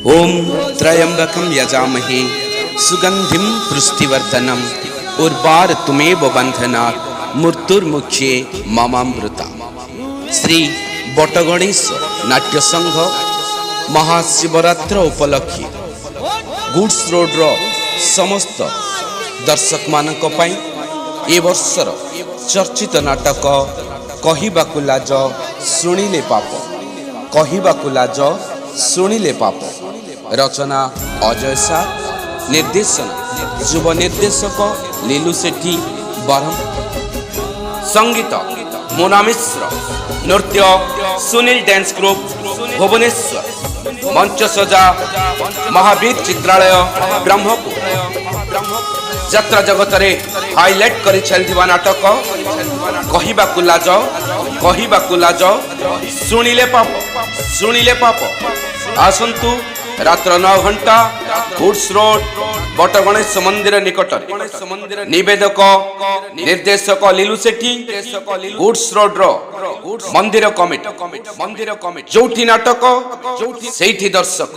ओम त्रयंबकं यजामहे सुगंधिं पुष्टिवर्धनम् उर्वारुकमेव बंधनात् मृत्युर्मुक्षे ममामृता। श्री बटगणेश नाट्य संघ महाशिवरात्र उपलक्षे गुड्स रोड रो समस्त दर्शक मानक पई ए वर्षर चर्चित नाटक कहिबाकु लाज शुणिले पाप, कहिबाकु लाज शुणिले पाप। रचना अजय सा, निर्देशन युव निर्देशक लीलू सेठी बरहमपुर। संगीत मोना मिश्र, नृत्य सुनील डांस ग्रुप भुवनेश्वर, मंच सजा महावीर चित्रालय ब्रह्मपुर। यात्रा जगत रे हाईलाइट करि चलथिबा नाटक कहिबाकु लाज, कहिबाकु लाज शुणिले पाप, शुणिले पाप। आसंतु रात्र 9 घंटा गुड्स रोड बटगणेश मंदिर निकट। निवेदक निर्देशक लीलू सेठी, गुड्स रोड रो मंदिर कमिटी, जोठी नाटक सेठी दर्शक।